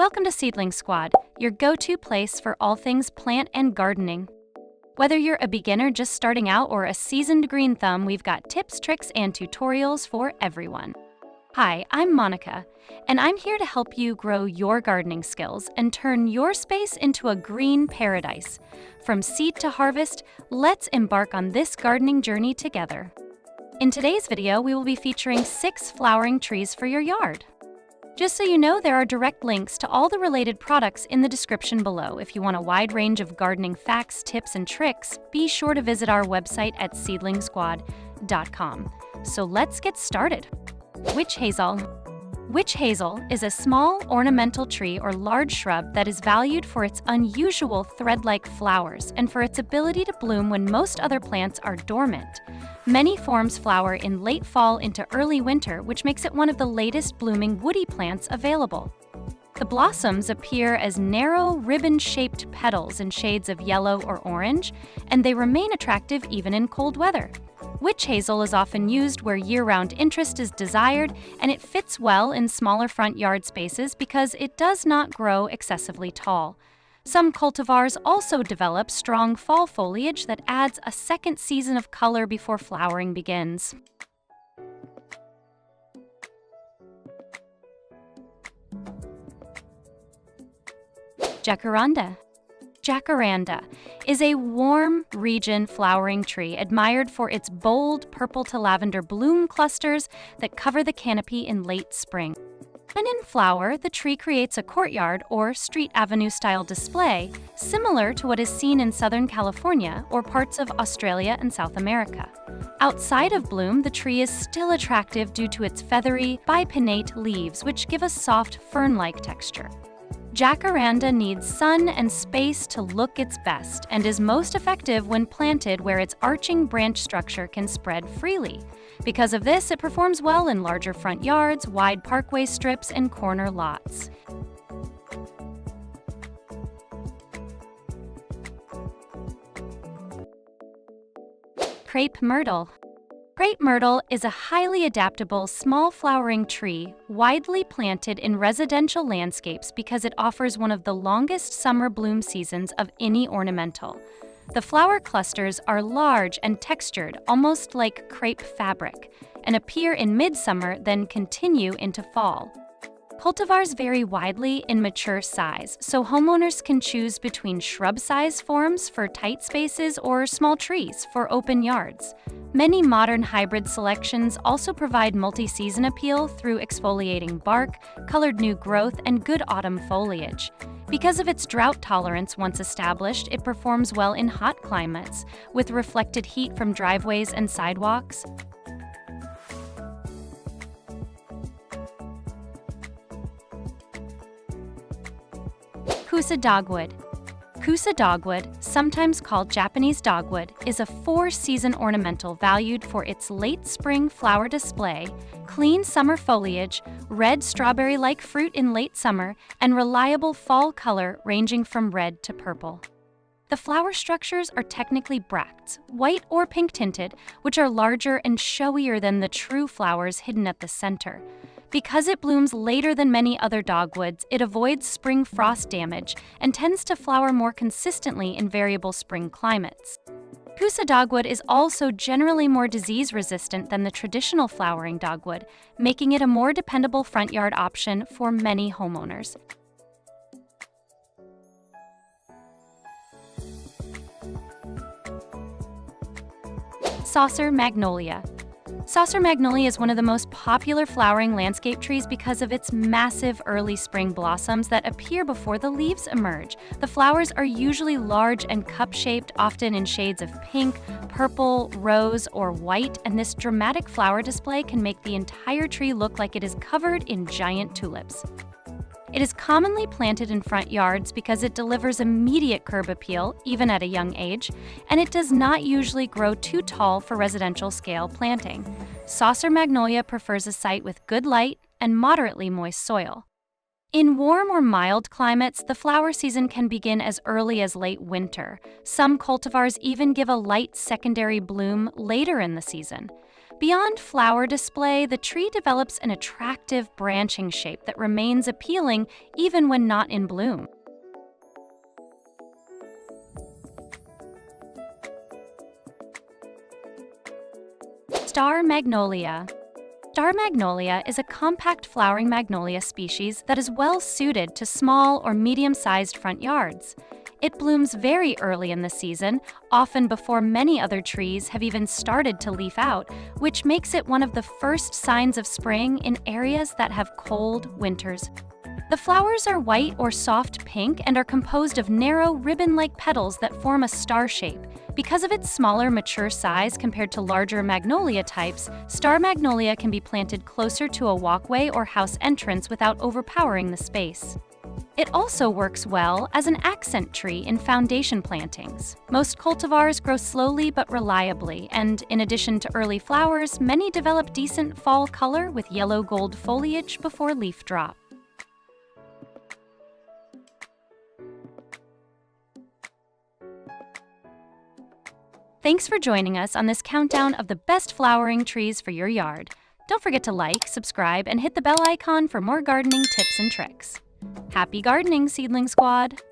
Welcome to Seedling Squad, your go-to place for all things plant and gardening. Whether you're a beginner just starting out or a seasoned green thumb, we've got tips, tricks, and tutorials for everyone. Hi, I'm Monica, and I'm here to help you grow your gardening skills and turn your space into a green paradise. From seed to harvest, let's embark on this gardening journey together. In today's video, we will be featuring 6 flowering trees for your yard. Just so you know, there are direct links to all the related products in the description below. If you want a wide range of gardening facts, tips, and tricks, be sure to visit our website at seedlingsquad.com. So let's get started. Witch hazel. Witch hazel is a small ornamental tree or large shrub that is valued for its unusual thread-like flowers and for its ability to bloom when most other plants are dormant. Many forms flower in late fall into early winter, which makes it one of the latest blooming woody plants available. The blossoms appear as narrow, ribbon-shaped petals in shades of yellow or orange, and they remain attractive even in cold weather. Witch hazel is often used where year-round interest is desired, and it fits well in smaller front yard spaces because it does not grow excessively tall. Some cultivars also develop strong fall foliage that adds a second season of color before flowering begins. Jacaranda. Jacaranda is a warm region flowering tree admired for its bold purple to lavender bloom clusters that cover the canopy in late spring. When in flower, the tree creates a courtyard or street avenue-style display similar to what is seen in Southern California or parts of Australia and South America. Outside of bloom, the tree is still attractive due to its feathery, bipinnate leaves, which give a soft fern-like texture. Jacaranda needs sun and space to look its best and is most effective when planted where its arching branch structure can spread freely. Because of this, it performs well in larger front yards, wide parkway strips, and corner lots. Crepe Myrtle. Crepe Myrtle is a highly adaptable, small flowering tree widely planted in residential landscapes because it offers one of the longest summer bloom seasons of any ornamental. The flower clusters are large and textured, almost like crepe fabric, and appear in midsummer, then continue into fall. Cultivars vary widely in mature size, so homeowners can choose between shrub-size forms for tight spaces or small trees for open yards. Many modern hybrid selections also provide multi-season appeal through exfoliating bark, colored new growth, and good autumn foliage. Because of its drought tolerance once established, it performs well in hot climates, with reflected heat from driveways and sidewalks. Kousa Dogwood. Kousa Dogwood, sometimes called Japanese dogwood, is a 4-season ornamental valued for its late spring flower display, clean summer foliage, red strawberry-like fruit in late summer, and reliable fall color ranging from red to purple. The flower structures are technically bracts, white or pink tinted, which are larger and showier than the true flowers hidden at the center. Because it blooms later than many other dogwoods, it avoids spring frost damage and tends to flower more consistently in variable spring climates. Kousa dogwood is also generally more disease-resistant than the traditional flowering dogwood, making it a more dependable front yard option for many homeowners. Saucer Magnolia. Saucer Magnolia is one of the most popular flowering landscape trees because of its massive early spring blossoms that appear before the leaves emerge. The flowers are usually large and cup-shaped, often in shades of pink, purple, rose, or white, and this dramatic flower display can make the entire tree look like it is covered in giant tulips. It is commonly planted in front yards because it delivers immediate curb appeal, even at a young age, and it does not usually grow too tall for residential scale planting. Saucer Magnolia prefers a site with good light and moderately moist soil. In warm or mild climates, the flower season can begin as early as late winter. Some cultivars even give a light secondary bloom later in the season. Beyond flower display, the tree develops an attractive branching shape that remains appealing even when not in bloom. Star Magnolia. Star Magnolia is a compact flowering magnolia species that is well suited to small or medium-sized front yards. It blooms very early in the season, often before many other trees have even started to leaf out, which makes it one of the first signs of spring in areas that have cold winters. The flowers are white or soft pink and are composed of narrow ribbon-like petals that form a star shape. Because of its smaller mature size compared to larger magnolia types, star magnolia can be planted closer to a walkway or house entrance without overpowering the space. It also works well as an accent tree in foundation plantings. Most cultivars grow slowly but reliably, and in addition to early flowers, many develop decent fall color with yellow-gold foliage before leaf drop. Thanks for joining us on this countdown of the best flowering trees for your yard. Don't forget to like, subscribe, and hit the bell icon for more gardening tips and tricks. Happy gardening, Seedling Squad!